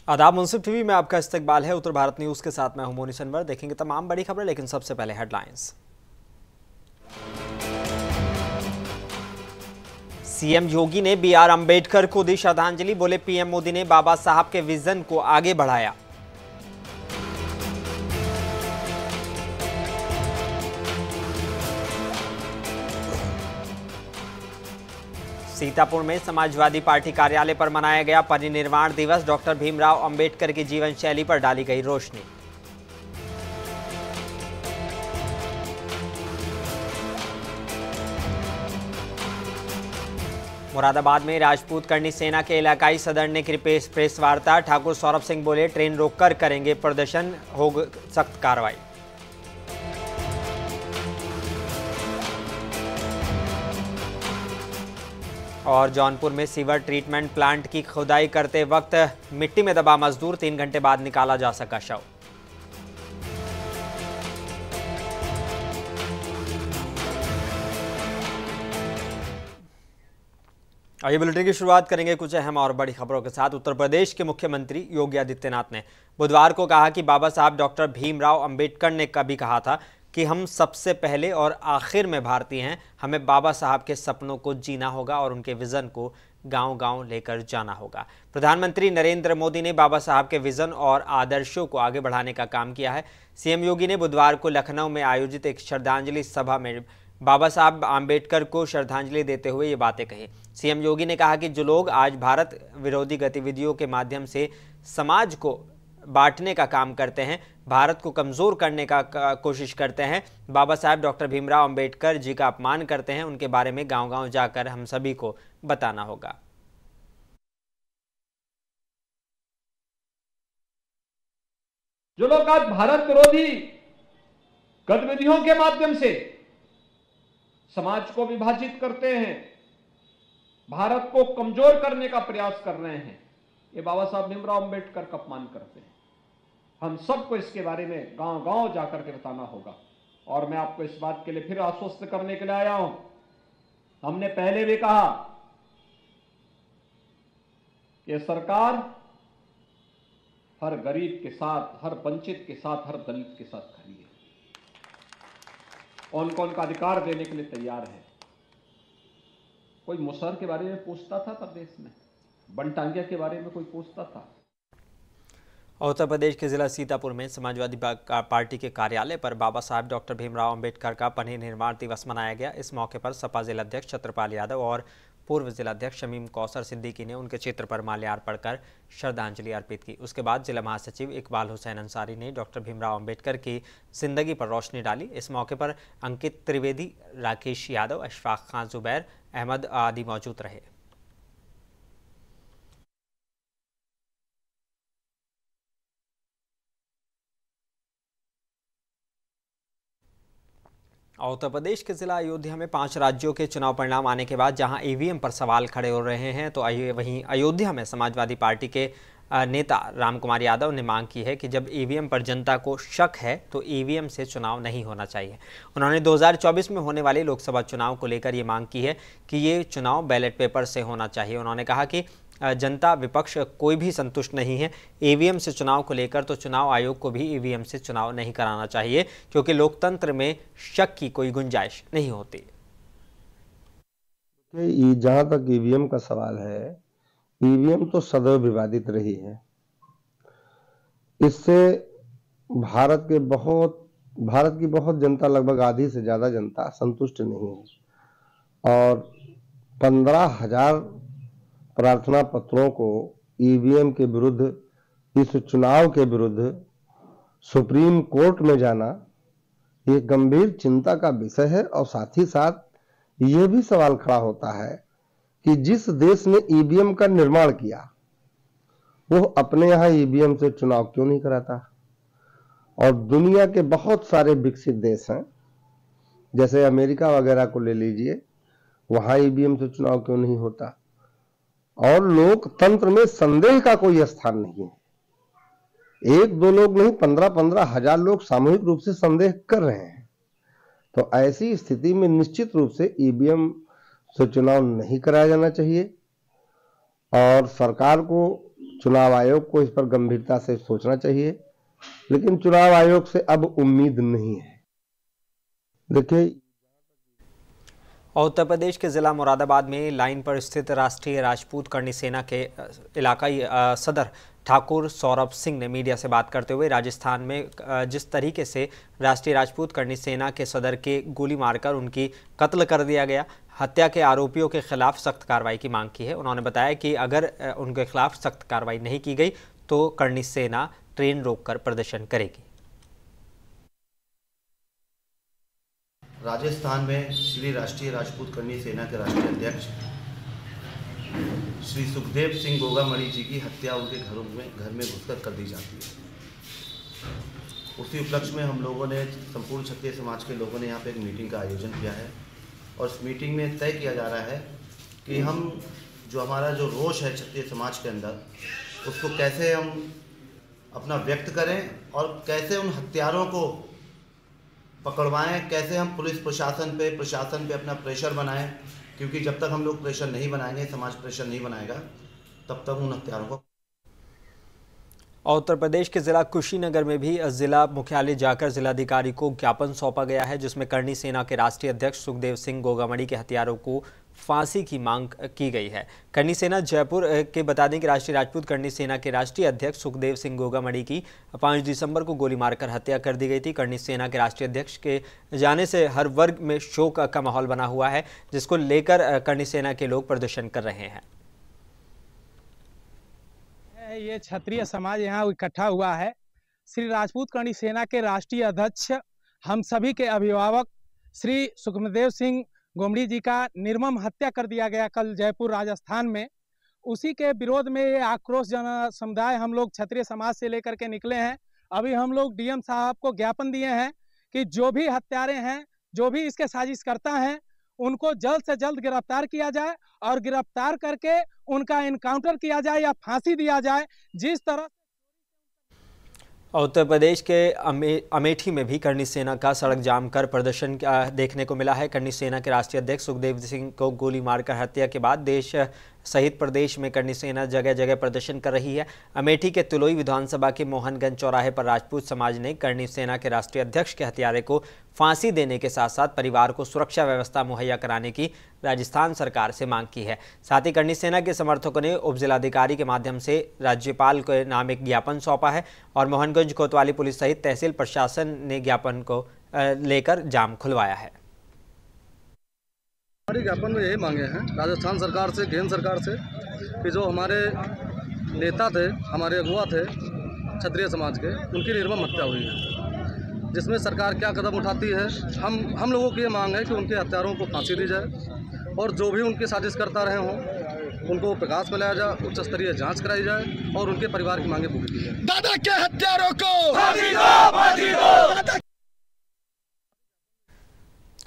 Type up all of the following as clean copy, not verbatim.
आदाब, मुंसिफ टीवी में आपका इस्तकबाल है। उत्तर भारत न्यूज के साथ मैं हूं मोनी सनवर। देखेंगे तमाम बड़ी खबरें, लेकिन सबसे पहले हेडलाइंस। सीएम योगी ने बीआर अंबेडकर को दी श्रद्धांजलि। बोले, पीएम मोदी ने बाबा साहब के विजन को आगे बढ़ाया। सीतापुर में समाजवादी पार्टी कार्यालय पर मनाया गया परिनिर्वाण दिवस। डॉक्टर भीमराव अंबेडकर की जीवन शैली पर डाली गई रोशनी। मुरादाबाद में राजपूत करनी सेना के इलाकाई सदर ने की प्रेस वार्ता। ठाकुर सौरभ सिंह बोले, ट्रेन रोककर करेंगे प्रदर्शन, होगी सख्त कार्रवाई। और जौनपुर में सीवर ट्रीटमेंट प्लांट की खुदाई करते वक्त मिट्टी में दबा मजदूर, 3 घंटे बाद निकाला जा सका शव। आइए बुलेटिन की शुरुआत करेंगे कुछ अहम और बड़ी खबरों के साथ। उत्तर प्रदेश के मुख्यमंत्री योगी आदित्यनाथ ने बुधवार को कहा कि बाबा साहब डॉक्टर भीमराव अंबेडकर ने कभी कहा था कि हम सबसे पहले और आखिर में भारतीय हैं। हमें बाबा साहब के सपनों को जीना होगा और उनके विजन को गांव-गांव लेकर जाना होगा। प्रधानमंत्री नरेंद्र मोदी ने बाबा साहब के विजन और आदर्शों को आगे बढ़ाने का काम किया है। सीएम योगी ने बुधवार को लखनऊ में आयोजित एक श्रद्धांजलि सभा में बाबा साहब आम्बेडकर को श्रद्धांजलि देते हुए ये बातें कही। सीएम योगी ने कहा कि जो लोग आज भारत विरोधी गतिविधियों के माध्यम से समाज को बांटने का काम करते हैं, भारत को कमजोर करने का कोशिश करते हैं, बाबा साहब डॉक्टर भीमराव अंबेडकर जी का अपमान करते हैं, उनके बारे में गांव-गांव जाकर हम सभी को बताना होगा। जो लोग आज भारत विरोधी गतिविधियों के माध्यम से समाज को विभाजित करते हैं, भारत को कमजोर करने का प्रयास कर रहे हैं, ये बाबा साहब भीमराव अंबेडकर का अपमान करते हैं। हम सबको इसके बारे में गांव-गांव जाकर के बताना होगा। और मैं आपको इस बात के लिए फिर आश्वस्त करने के लिए आया हूं। हमने पहले भी कहा कि सरकार हर गरीब के साथ, हर वंचित के साथ, हर दलित के साथ खड़ी है, उनको उनका अधिकार देने के लिए तैयार है। कोई मुसहर के बारे में पूछता था प्रदेश में? बनटांगिया के बारे में कोई पूछता था? उत्तर प्रदेश के जिला सीतापुर में समाजवादी पार्टी के कार्यालय पर बाबा साहब डॉक्टर भीमराव अंबेडकर का परिनिर्वाण दिवस मनाया गया। इस मौके पर सपा जिलाध्यक्ष छत्रपाल यादव और पूर्व जिलाध्यक्ष शमीम कौसर सिद्दीकी ने उनके चित्र पर माल्यार्पण कर श्रद्धांजलि अर्पित की। उसके बाद जिला महासचिव इकबाल हुसैन अंसारी ने डॉक्टर भीमराव अंबेडकर की जिंदगी पर रोशनी डाली। इस मौके पर अंकित त्रिवेदी, राकेश यादव, अशफाक खान, जुबैर अहमद आदि मौजूद रहे। उत्तर प्रदेश के जिला अयोध्या में 5 राज्यों के चुनाव परिणाम आने के बाद जहां ईवीएम पर सवाल खड़े हो रहे हैं, तो वहीं अयोध्या में समाजवादी पार्टी के नेता रामकुमार यादव ने मांग की है कि जब ईवीएम पर जनता को शक है तो ईवीएम से चुनाव नहीं होना चाहिए। उन्होंने 2024 में होने वाले लोकसभा चुनाव को लेकर ये मांग की है कि ये चुनाव बैलेट पेपर से होना चाहिए। उन्होंने कहा कि जनता, विपक्ष कोई भी संतुष्ट नहीं है ईवीएम से चुनाव को लेकर, तो चुनाव आयोग को भी ईवीएम से चुनाव नहीं कराना चाहिए, क्योंकि लोकतंत्र में शक की कोई गुंजाइश नहीं होती। जहां तक ईवीएम का सवाल है, ईवीएम तो सदैव विवादित रही है। इससे भारत की बहुत जनता, लगभग आधी से ज्यादा जनता संतुष्ट नहीं है। और 15,000 प्रार्थना पत्रों को ईवीएम के विरुद्ध, इस चुनाव के विरुद्ध सुप्रीम कोर्ट में जाना ये गंभीर चिंता का विषय है। और साथ ही साथ यह भी सवाल खड़ा होता है कि जिस देश ने ईवीएम का निर्माण किया वो अपने यहां ईवीएम से चुनाव क्यों नहीं कराता। और दुनिया के बहुत सारे विकसित देश हैं, जैसे अमेरिका वगैरह को ले लीजिए, वहां ईवीएम से चुनाव क्यों नहीं होता। और लोकतंत्र में संदेह का कोई स्थान नहीं है। 1-2 लोग नहीं, 15-15 हजार लोग सामूहिक रूप से संदेह कर रहे हैं। तो ऐसी स्थिति में निश्चित रूप से ईवीएम से चुनाव नहीं कराया जाना चाहिए। और सरकार को चुनाव आयोग को इस पर गंभीरता से सोचना चाहिए, लेकिन चुनाव आयोग से अब उम्मीद नहीं है। देखिए, और उत्तर प्रदेश के जिला मुरादाबाद में लाइन पर स्थित राष्ट्रीय राजपूत करनी सेना के इलाकाई सदर ठाकुर सौरभ सिंह ने मीडिया से बात करते हुए राजस्थान में जिस तरीके से राष्ट्रीय राजपूत करनी सेना के सदर के गोली मारकर उनकी कत्ल कर दिया गया, हत्या के आरोपियों के खिलाफ सख्त कार्रवाई की मांग की है। उन्होंने बताया कि अगर उनके खिलाफ सख्त कार्रवाई नहीं की गई तो करनी सेना ट्रेन रोककर प्रदर्शन करेगी। राजस्थान में श्री राष्ट्रीय राजपूत करनी सेना के राष्ट्रीय अध्यक्ष श्री सुखदेव सिंह गोगामणि जी की हत्या उनके घर में घुसकर कर दी जाती है। उसी उपलक्ष्य में हम लोगों ने, संपूर्ण क्षत्रिय समाज के लोगों ने यहाँ पे एक मीटिंग का आयोजन किया है और इस मीटिंग में तय किया जा रहा है कि हम जो हमारा जो रोष है क्षत्रिय समाज के अंदर, उसको कैसे हम अपना व्यक्त करें और कैसे उन हत्यारों को पकड़वाएं, कैसे हम पुलिस प्रशासन पे अपना प्रेशर बनाएं, क्योंकि जब तक हम लोग प्रेशर नहीं बनाएंगे, समाज प्रेशर नहीं बनाएगा, तब तक उन हत्यारों को। और उत्तर प्रदेश के जिला कुशीनगर में भी जिला मुख्यालय जाकर जिलाधिकारी को ज्ञापन सौंपा गया है, जिसमें करनी सेना के राष्ट्रीय अध्यक्ष सुखदेव सिंह गोगामणि के हत्यारों को फांसी की मांग की गई है। करनी सेना जयपुर के बता दें कि राष्ट्रीय राजपूत करनी सेना के राष्ट्रीय अध्यक्ष सुखदेव सिंह गोगामणि की 5 दिसंबर को गोली मारकर हत्या कर दी गई थी। करनी सेना के राष्ट्रीय अध्यक्ष के जाने से हर वर्ग में शोक का माहौल बना हुआ है, जिसको लेकर करनी सेना के लोग प्रदर्शन कर रहे हैं। ये क्षत्रिय समाज यहाँ इकट्ठा हुआ है। श्री राजपूत करनी सेना के राष्ट्रीय अध्यक्ष, हम सभी के अभिभावक श्री सुखदेव सिंह गोमड़ी जी का निर्मम हत्या कर दिया गया कल जयपुर राजस्थान में। उसी के विरोध में ये आक्रोश जन समुदाय हम लोग क्षत्रिय समाज से लेकर के निकले हैं। अभी हम लोग डीएम साहब को ज्ञापन दिए हैं कि जो भी हत्यारे हैं, जो भी इसके साजिशकर्ता हैं, उनको जल्द से जल्द गिरफ्तार किया जाए और गिरफ्तार करके उनका इनकाउंटर किया जाए या फांसी दिया जाए। जिस तरह उत्तर प्रदेश के अमेठी में भी करनी सेना का सड़क जाम कर प्रदर्शन देखने को मिला है। करनी सेना के राष्ट्रीय अध्यक्ष सुखदेव सिंह को गोली मारकर हत्या के बाद देश सहित प्रदेश में करनी सेना जगह जगह प्रदर्शन कर रही है। अमेठी के तुलोई विधानसभा के मोहनगंज चौराहे पर राजपूत समाज ने करनी सेना के राष्ट्रीय अध्यक्ष के हत्यारे को फांसी देने के साथ साथ परिवार को सुरक्षा व्यवस्था मुहैया कराने की राजस्थान सरकार से मांग की है। साथ ही करनी सेना के समर्थकों ने उप जिलाधिकारी के माध्यम से राज्यपाल के नाम एक ज्ञापन सौंपा है और मोहनगंज कोतवाली पुलिस सहित तहसील प्रशासन ने ज्ञापन को लेकर जाम खुलवाया है। हमारी ज्ञापन में यही मांगे हैं राजस्थान सरकार से, केंद्र सरकार से, कि जो हमारे नेता थे, हमारे अगुवा थे क्षत्रिय समाज के, उनकी निर्मम हत्या हुई है, जिसमें सरकार क्या कदम उठाती है। हम लोगों की ये मांग है कि उनके हत्यारों को फांसी दी जाए और जो भी उनकी साजिश करता रहे हों उनको प्रकाश में लाया जाए, उच्च स्तरीय जाँच कराई जाए और उनके परिवार की मांगे पूरी की जाए। दादा के हत्यारों को फांसी दो, फांसी दो।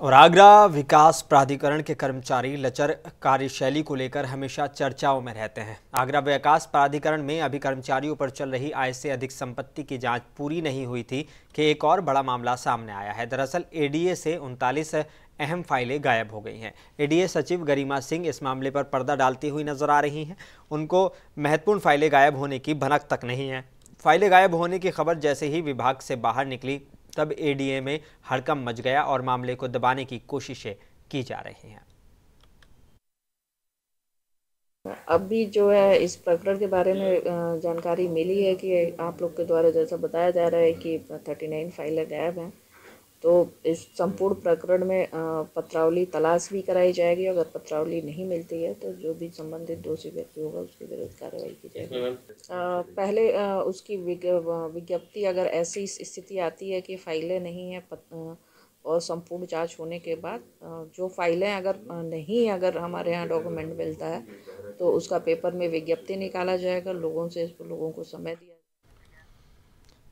और आगरा विकास प्राधिकरण के कर्मचारी लचर कार्यशैली को लेकर हमेशा चर्चाओं में रहते हैं। आगरा विकास प्राधिकरण में अभी कर्मचारियों पर चल रही आय से अधिक संपत्ति की जांच पूरी नहीं हुई थी कि एक और बड़ा मामला सामने आया है। दरअसल एडीए से 39 अहम फाइलें गायब हो गई हैं। एडीए सचिव गरिमा सिंह इस मामले पर पर्दा डालती हुई नजर आ रही हैं। उनको महत्वपूर्ण फाइलें गायब होने की भनक तक नहीं है। फाइलें गायब होने की खबर जैसे ही विभाग से बाहर निकली, तब एडीए में हड़कंप मच गया और मामले को दबाने की कोशिशें की जा रही हैं। अभी जो है इस प्रकरण के बारे में जानकारी मिली है कि आप लोग के द्वारा जैसा बताया जा रहा है कि 39 फाइलें गायब हैं, तो इस संपूर्ण प्रकरण में पत्रावली तलाश भी कराई जाएगी। अगर पत्रावली नहीं मिलती है तो जो भी संबंधित दोषी व्यक्ति होगा उसके विरुद्ध कार्रवाई की जाएगी। पहले उसकी विज्ञप्ति, अगर ऐसी स्थिति आती है कि फाइलें नहीं हैं और संपूर्ण जांच होने के बाद जो फाइलें अगर हमारे यहाँ डॉक्यूमेंट मिलता है तो उसका पेपर में विज्ञप्ति निकाला जाएगा, लोगों को समय दिया।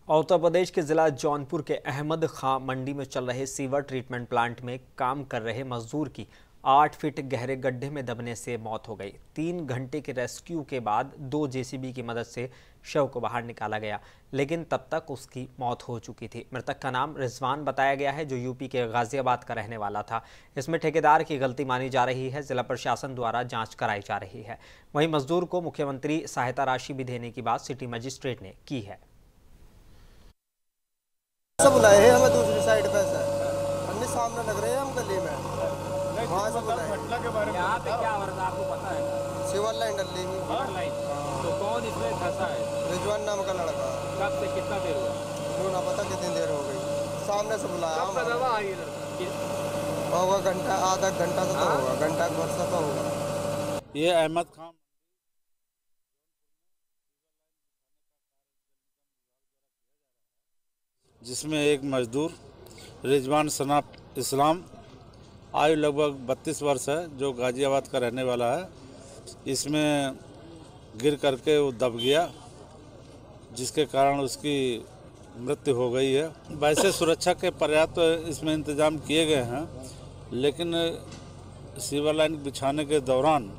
और उत्तर प्रदेश के जिला जौनपुर के अहमद खां मंडी में चल रहे सीवर ट्रीटमेंट प्लांट में काम कर रहे मजदूर की 8 फीट गहरे गड्ढे में दबने से मौत हो गई। 3 घंटे के रेस्क्यू के बाद 2 जेसीबी की मदद से शव को बाहर निकाला गया, लेकिन तब तक उसकी मौत हो चुकी थी। मृतक का नाम रिजवान बताया गया है, जो यूपी के गाजियाबाद का रहने वाला था। इसमें ठेकेदार की गलती मानी जा रही है। जिला प्रशासन द्वारा जांच कराई जा रही है। वहीं मजदूर को मुख्यमंत्री सहायता राशि भी देने की बात सिटी मजिस्ट्रेट ने की है। बुलाए हैं हमें दूसरी साइड पे से, अन्य सामने लग रहे हैं हम गली में। वहाँ से घटना के बारे में यहाँ पे क्या वर्षा आपको पता है? सिवर लाइन डल रही है। तो कौन इसमें फंसा है? रिजवान नाम का लड़का। कब से कितना देर हुआ? क्यों ना पता कितनी देर हो गई। सामने से बुलाया होगा घंटा, आधा घंटा तो होगा, घंटा वर्षा तो होगा। ये अहमद खान जिसमें एक मजदूर रिजवान सनाफ इस्लाम आयु लगभग 32 वर्ष है, जो गाजियाबाद का रहने वाला है। इसमें गिर करके वो दब गया, जिसके कारण उसकी मृत्यु हो गई है। वैसे सुरक्षा के पर्याप्त इसमें इंतजाम किए गए हैं, लेकिन सीवर लाइन बिछाने के दौरान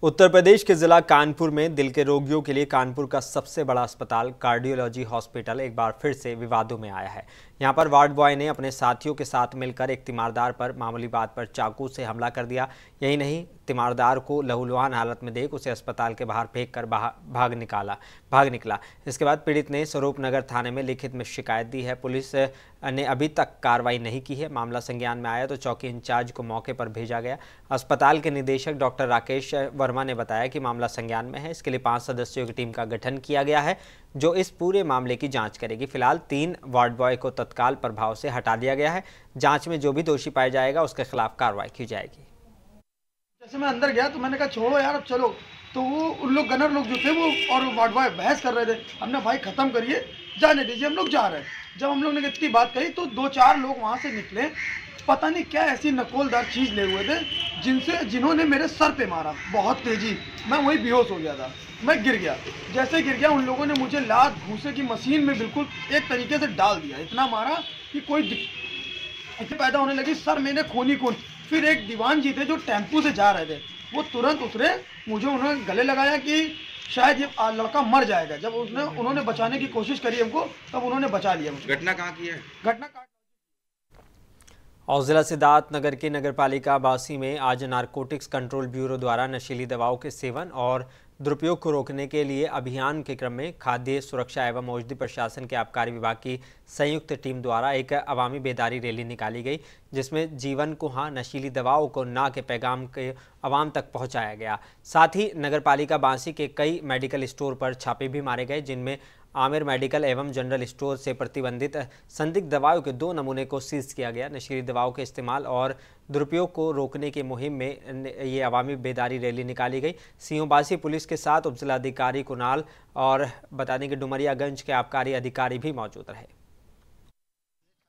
उत्तर प्रदेश के जिला कानपुर में दिल के रोगियों के लिए कानपुर का सबसे बड़ा अस्पताल कार्डियोलॉजी हॉस्पिटल एक बार फिर से विवादों में आया है। यहां पर वार्ड बॉय ने अपने साथियों के साथ मिलकर एक तीमारदार पर मामूली बात पर चाकू से हमला कर दिया। यही नहीं, तीमारदार को लहूलुहान हालत में देख उसे अस्पताल के बाहर फेंक कर भाग निकला। इसके बाद पीड़ित ने स्वरूप नगर थाने में लिखित में शिकायत दी है। पुलिस ने अभी तक कार्रवाई नहीं की है। मामला संज्ञान में आया तो चौकी इंचार्ज को मौके पर भेजा गया। अस्पताल के निदेशक डॉक्टर राकेश वर्मा ने बताया कि मामला संज्ञान में है। इसके लिए 5 सदस्यों की टीम का गठन किया गया है, जो इस पूरे मामले की जांच करेगी। फिलहाल 3 वार्ड बॉय को तत्काल प्रभाव से हटा दिया गया है। जांच में जो भी दोषी पाया जाएगा उसके खिलाफ कार्रवाई की जाएगी। जैसे मैं अंदर गया तो मैंने कहा छोड़ो यार, अब चलो। तो वो उन लोग गनर लोग जो थे वो और वार्ड बॉय बहस कर रहे थे। हमने भाई खत्म करिए, जाने दीजिए, हम लोग जा रहे हैं। जब हम लोग ने इतनी बात कही तो 2-4 लोग वहाँ से निकले, पता नहीं क्या ऐसी नकोलदार चीज़ ले हुए थे जिन्होंने मेरे सर पे मारा बहुत तेजी। मैं वही बेहोश हो गया था, मैं गिर गया। जैसे गिर गया उन लोगों ने मुझे लात भूसे की मशीन में बिल्कुल एक तरीके से डाल दिया। इतना मारा कि कोई दिक्कत पैदा होने लगी, सर मैंने खून। फिर एक दीवान जी थे जो टेम्पू से जा रहे थे, वो तुरंत उतरे, मुझे उन्होंने गले लगाया कि शायद ये लड़का मर जाएगा। जब उन्होंने बचाने की कोशिश करी हमको, तब उन्होंने बचा लिया मुझे। घटना कहाँ की है? घटना और जिला सिद्धार्थनगर की नगरपालिका बासी में आज नारकोटिक्स कंट्रोल ब्यूरो द्वारा नशीली दवाओं के सेवन और दुरुपयोग को रोकने के लिए अभियान के क्रम में खाद्य सुरक्षा एवं औषधि प्रशासन के आबकारी विभाग की संयुक्त टीम द्वारा एक अवामी बेदारी रैली निकाली गई, जिसमें जीवन को हाँ नशीली दवाओं को ना के पैगाम के आवाम तक पहुंचाया गया। साथ ही नगरपालिका बासी के कई मेडिकल स्टोर पर छापे भी मारे गए, जिनमें आमिर मेडिकल एवं जनरल स्टोर से प्रतिबंधित संदिग्ध दवाओं के 2 नमूने को सीज किया गया। नशीली दवाओं के इस्तेमाल और दुरुपयोग को रोकने की मुहिम में ये अवामी बेदारी रैली निकाली गई। सीओबासी पुलिस के साथ उपजिलाधिकारी कुणाल और बता दें कि डुमरियागंज के आबकारी अधिकारी भी मौजूद रहे।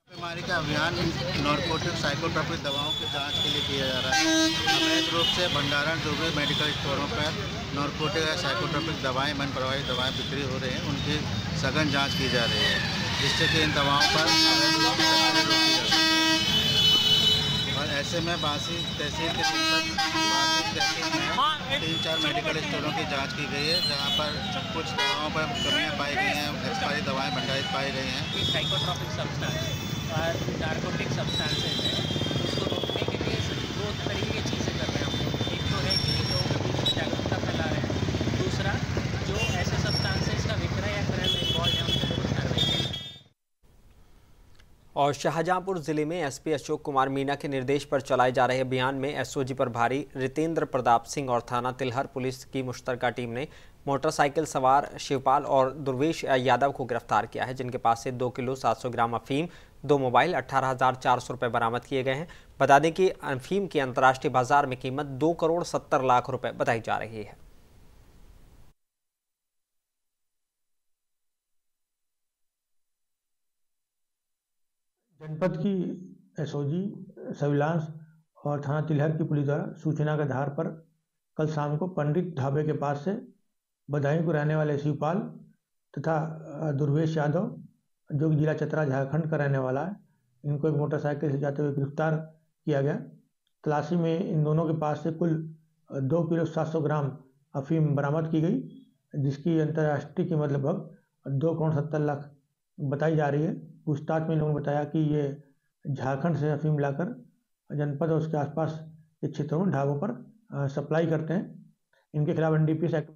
बीमारी का अभियान नारकोटिक साइकोट्रोपिक दवाओं की जांच के लिए किया जा रहा है। अवैध रूप से भंडारण जो भी मेडिकल स्टोरों पर नारकोटिक या साइकोट्रोपिक दवाएं, मन प्रभावी दवाएं बिक्री हो रही हैं, उनकी सघन जांच की जा रही है, जिससे कि इन दवाओं पर अवैध रूप से तस्करी रोकी जा सके। और ऐसे में बासी तहसील के तहसील में 3-4 मेडिकल स्टोरों की जाँच की गई है, जहाँ पर कुछ दवाओं पर कमियाँ पाई गई हैं, एक्सपायरी दवाएँ भंडारित पाई गई हैं। साइकोट्रोपिक सब्सटेंस और नारकोटिक सब्सटेंसेज है, उसको रोकने के लिए 2 तरीके की चीज़ें कर रहे हैं हम लोग। एक तो है कि लोगों के बीच में जागरूकता फैला रहे हैं, दूसरा जो ऐसे सब्सटेंसेज का विक्रय या क्रय में इन्वॉल्व है उनके विरुद्ध कार्रवाई की है। और शाहजहांपुर जिले में एसपी अशोक कुमार मीणा के निर्देश पर चलाए जा रहे अभियान में एसओजी प्रभारी रितेंद्र प्रताप सिंह और थाना तिलहर पुलिस की मुश्तरका टीम ने मोटरसाइकिल सवार शिवपाल और दुर्वेश यादव को गिरफ्तार किया है, जिनके पास से 2 किलो 700 ग्राम अफीम, 2 मोबाइल, 18,400 रुपये बरामद किए गए हैं। बता दें कि अफीम की अंतर्राष्ट्रीय बाजार में कीमत 2 करोड़ 70 लाख रुपए बताई जा रही है। जनपद की एसओजी सर्विलांस और थाना तिलहर की पुलिस द्वारा सूचना के आधार पर कल शाम को पंडित ढाबे के पास से बदायूं को रहने वाले शिवपाल तथा दुर्वेश यादव, जो कि जिला चतरा झारखंड का रहने वाला है, इनको एक मोटरसाइकिल से जाते हुए गिरफ्तार किया गया। तलाशी में इन दोनों के पास से कुल 2 किलो 700 ग्राम अफीम बरामद की गई, जिसकी अंतर्राष्ट्रीय कीमत लगभग 2 करोड़ 70 लाख बताई जा रही है। पूछताछ में लोगों ने बताया कि ये झारखंड से अफीम लाकर जनपद और उसके आसपास के क्षेत्रों में ढाबों पर सप्लाई करते हैं। इनके खिलाफ एनडीपीएस एक्ट।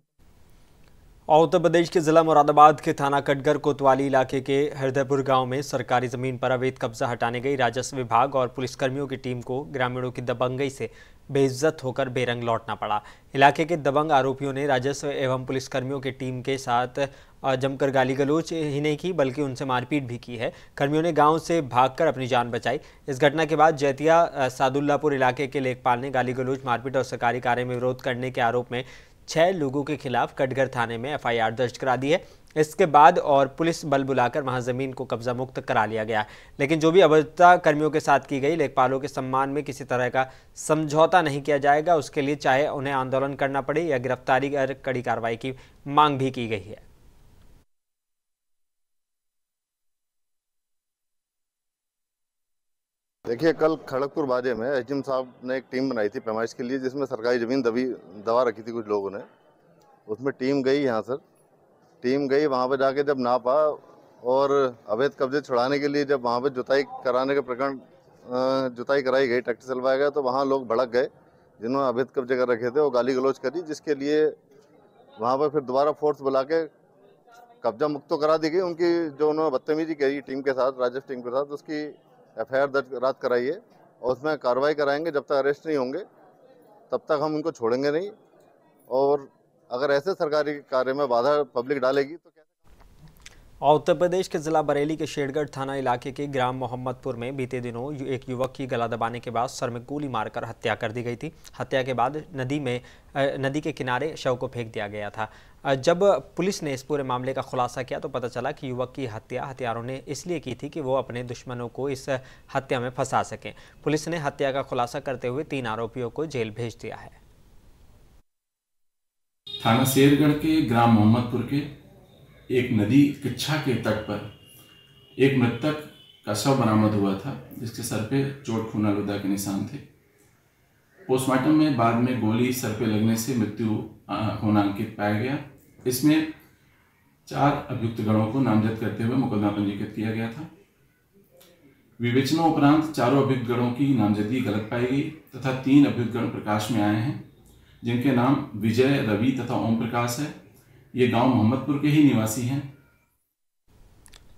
और उत्तर प्रदेश के जिला मुरादाबाद के थाना कटघर कोतवाली इलाके के हृदयपुर गांव में सरकारी जमीन पर अवैध कब्जा हटाने गई राजस्व विभाग और पुलिसकर्मियों की टीम को ग्रामीणों की दबंगई से बेइज्जत होकर बेरंग लौटना पड़ा। इलाके के दबंग आरोपियों ने राजस्व एवं पुलिसकर्मियों की टीम के साथ जमकर गाली गलौज ही नहीं की बल्कि उनसे मारपीट भी की है। कर्मियों ने गांव से भागकर अपनी जान बचाई। इस घटना के बाद जैतिया सादुल्लापुर इलाके के लेखपाल ने गाली गलौज, मारपीट और सरकारी कार्य में विरोध करने के आरोप में 6 लोगों के खिलाफ कटघर थाने में एफआईआर दर्ज करा दी है। इसके बाद और पुलिस बल बुलाकर वहां जमीन को कब्जा मुक्त करा लिया गया। लेकिन जो भी अभद्रता कर्मियों के साथ की गई, लेखपालों के सम्मान में किसी तरह का समझौता नहीं किया जाएगा। उसके लिए चाहे उन्हें आंदोलन करना पड़े या गिरफ्तारी कर कड़ी कार्रवाई की मांग भी की गई है। देखिए, कल खड़गपुर बाजे में एसडीएम साहब ने एक टीम बनाई थी पैमाइश के लिए, जिसमें सरकारी ज़मीन दबा रखी थी कुछ लोगों ने। उसमें टीम गई, यहाँ सर टीम गई, वहाँ पे जाके जब नापा और अवैध कब्जे छुड़ाने के लिए जब वहाँ पे जुताई कराने के प्रकरण जुताई कराई गई, ट्रैक्टर चलवाया गया, तो वहाँ लोग भड़क गए जिन्होंने अवैध कब्जे कर रखे थे, वो गाली गलौज करी, जिसके लिए वहाँ पर फिर दोबारा फोर्स बुला के कब्जा मुक्त तो करा दी गई। उनकी जो उन्होंने बदतमीजी करी टीम के साथ, राजस्व टीम के साथ, उसकी एफआईआर दर्ज रात कराई है और उसमें कार्रवाई कराएंगे। जब तक अरेस्ट नहीं होंगे तब तक हम उनको छोड़ेंगे नहीं, और अगर ऐसे सरकारी कार्य में बाधा पब्लिक डालेगी तो और उत्तर प्रदेश के जिला बरेली के शेरगढ़ थाना इलाके के ग्राम मोहम्मदपुर में बीते दिनों एक युवक की गला दबाने के बाद सर में गोली मारकर हत्या कर दी गई थी। हत्या के बाद नदी के किनारे शव को फेंक दिया गया था। जब पुलिस ने इस पूरे मामले का खुलासा किया तो पता चला कि युवक की हत्या हत्यारों ने इसलिए की थी कि वो अपने दुश्मनों को इस हत्या में फंसा सकें। पुलिस ने हत्या का खुलासा करते हुए 3 आरोपियों को जेल भेज दिया है। थाना शेरगढ़ के ग्राम मोहम्मदपुर के एक नदी किच्छा के तट पर एक मृतक का शव बरामद हुआ था, जिसके सर पे चोट खून आलूदा के निशान थे। पोस्टमार्टम में बाद में गोली सर पे लगने से मृत्यु होना अंकित पाया गया। इसमें 4 अभियुक्त गणों को नामजद करते हुए मुकदमा पंजीकृत किया गया था। विवेचना उपरांत चारों अभियुक्त गणों की नामजदगी गलत पाई गई तथा 3 अभियुक्त गण प्रकाश में आए हैं, जिनके नाम विजय, रवि तथा ओम प्रकाश है। ये गांव मोहम्मदपुर के ही निवासी हैं।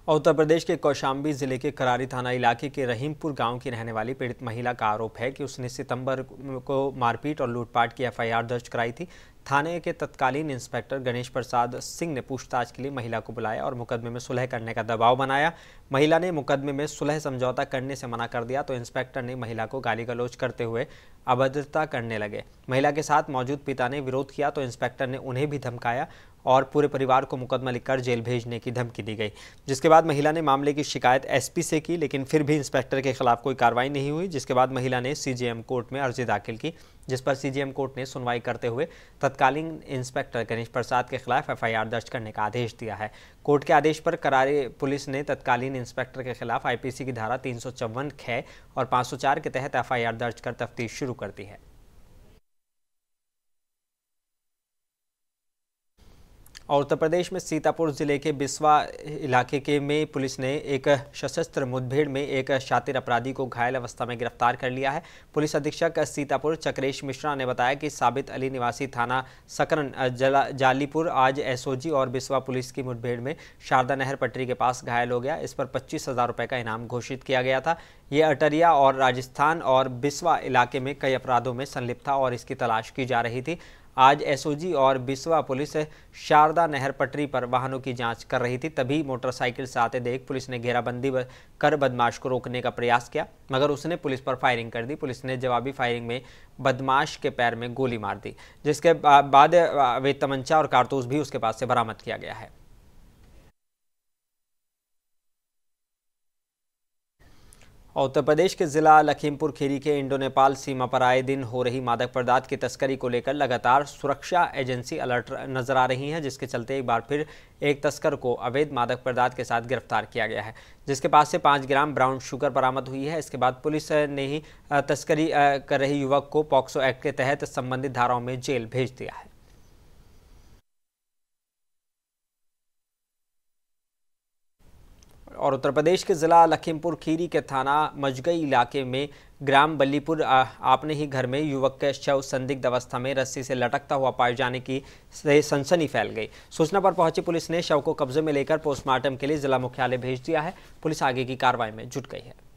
उत्तर प्रदेश के कौशाम्बी जिले के करारी थाना इलाके के रहीमपुर गांव की रहने वाली पीड़ित महिला का आरोप है कि उसने सितंबर को मारपीट और लूटपाट की एफआईआर दर्ज कराई थी। थाने के तत्कालीन इंस्पेक्टर गणेश प्रसाद सिंह ने पूछताछ के लिए महिला को बुलाया और मुकदमे में सुलह करने का दबाव बनाया। महिला ने मुकदमे में सुलह समझौता करने से मना कर दिया तो इंस्पेक्टर ने महिला को गाली गलौज करते हुए अभद्रता करने लगे। महिला के साथ मौजूद पिता ने विरोध किया तो इंस्पेक्टर ने उन्हें भी धमकाया और पूरे परिवार को मुकदमा लिखकर जेल भेजने की धमकी दी गई। जिसके बाद महिला ने मामले की शिकायत एसपी से की, लेकिन फिर भी इंस्पेक्टर के खिलाफ कोई कार्रवाई नहीं हुई। जिसके बाद महिला ने सीजेएम कोर्ट में अर्जी दाखिल की, जिस पर सीजेएम कोर्ट ने सुनवाई करते हुए तत्कालीन इंस्पेक्टर गणेश प्रसाद के खिलाफ एफआईआर दर्ज करने का आदेश दिया है। कोर्ट के आदेश पर करारी पुलिस ने तत्कालीन इंस्पेक्टर के खिलाफ आईपीसी की धारा 354 ख और 504 के तहत एफआईआर दर्ज कर तफ्तीश शुरू कर दी है। और उत्तर प्रदेश में सीतापुर जिले के बिस्वा इलाके में पुलिस ने एक सशस्त्र मुठभेड़ में एक शातिर अपराधी को घायल अवस्था में गिरफ्तार कर लिया है। पुलिस अधीक्षक सीतापुर चक्रेश मिश्रा ने बताया कि साबित अली निवासी थाना सकरन जालीपुर आज एसओजी और बिस्वा पुलिस की मुठभेड़ में शारदा नहर पटरी के पास घायल हो गया। इस पर 25,000 रुपये का इनाम घोषित किया गया था। ये अटरिया और राजस्थान और बिस्वा इलाके में कई अपराधों में संलिप्त था और इसकी तलाश की जा रही थी। आज एसओजी और बिस्वा पुलिस शारदा नहर पटरी पर वाहनों की जांच कर रही थी, तभी मोटरसाइकिल से आते देख पुलिस ने घेराबंदी कर बदमाश को रोकने का प्रयास किया, मगर उसने पुलिस पर फायरिंग कर दी। पुलिस ने जवाबी फायरिंग में बदमाश के पैर में गोली मार दी, जिसके बाद वे तमंचा और कारतूस भी उसके पास से बरामद किया गया है। उत्तर प्रदेश के जिला लखीमपुर खीरी के इंडो नेपाल सीमा पर आए दिन हो रही मादक पदार्थ की तस्करी को लेकर लगातार सुरक्षा एजेंसी अलर्ट नजर आ रही हैं, जिसके चलते एक बार फिर एक तस्कर को अवैध मादक पदार्थ के साथ गिरफ्तार किया गया है, जिसके पास से 5 ग्राम ब्राउन शुगर बरामद हुई है। इसके बाद पुलिस ने ही तस्करी कर रहे युवक को पॉक्सो एक्ट के तहत संबंधित धाराओं में जेल भेज दिया है। और उत्तर प्रदेश के जिला लखीमपुर खीरी के थाना मजगई इलाके में ग्राम बल्लीपुर अपने ही घर में युवक के शव संदिग्ध अवस्था में रस्सी से लटकता हुआ पाए जाने की सनसनी फैल गई। सूचना पर पहुंची पुलिस ने शव को कब्जे में लेकर पोस्टमार्टम के लिए जिला मुख्यालय भेज दिया है। पुलिस आगे की कार्रवाई में जुट गई है।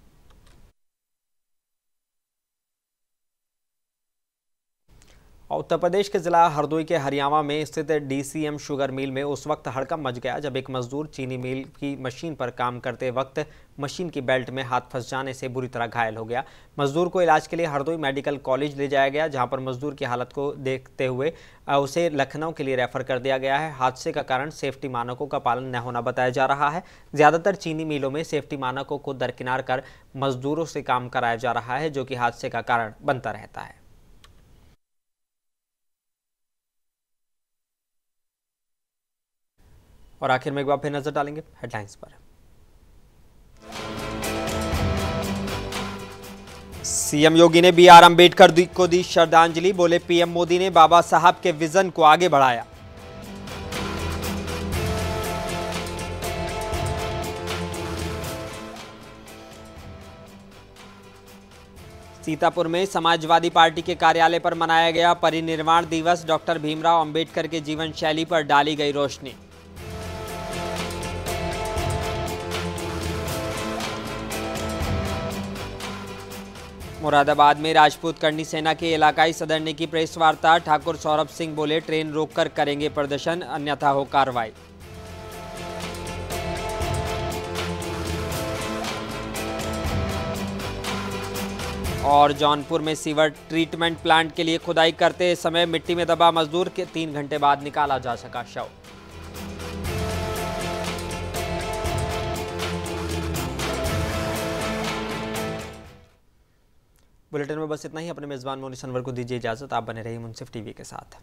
उत्तर प्रदेश के जिला हरदोई के हरियावा में स्थित डीसीएम शुगर मिल में उस वक्त हड़कंप मच गया जब एक मजदूर चीनी मिल की मशीन पर काम करते वक्त मशीन की बेल्ट में हाथ फंस जाने से बुरी तरह घायल हो गया। मजदूर को इलाज के लिए हरदोई मेडिकल कॉलेज ले जाया गया, जहां पर मजदूर की हालत को देखते हुए उसे लखनऊ के लिए रेफर कर दिया गया है। हादसे का कारण सेफ्टी मानकों का पालन न होना बताया जा रहा है। ज्यादातर चीनी मिलों में सेफ्टी मानकों को दरकिनार कर मजदूरों से काम कराया जा रहा है, जो कि हादसे का कारण बनता रहता है। और आखिर में एक बार फिर नजर डालेंगे हेडलाइंस पर। सीएम योगी ने BR अम्बेडकर को दी श्रद्धांजलि, बोले पीएम मोदी ने बाबा साहब के विजन को आगे बढ़ाया। सीतापुर में समाजवादी पार्टी के कार्यालय पर मनाया गया परिनिर्वाण दिवस, डॉक्टर भीमराव अंबेडकर के जीवन शैली पर डाली गई रोशनी। मुरादाबाद में राजपूत करनी सेना के इलाकाई सदर ने की प्रेस वार्ता, ठाकुर सौरभ सिंह बोले ट्रेन रोककर करेंगे प्रदर्शन, अन्यथा हो कार्रवाई। और जौनपुर में सीवर ट्रीटमेंट प्लांट के लिए खुदाई करते समय मिट्टी में दबा मजदूर के 3 घंटे बाद निकाला जा सका शव। बुलेटिन में बस इतना ही। अपने मेजबान मोनी सनवर को दीजिए इजाजत। आप बने रहिए मुंसिफ टीवी के साथ।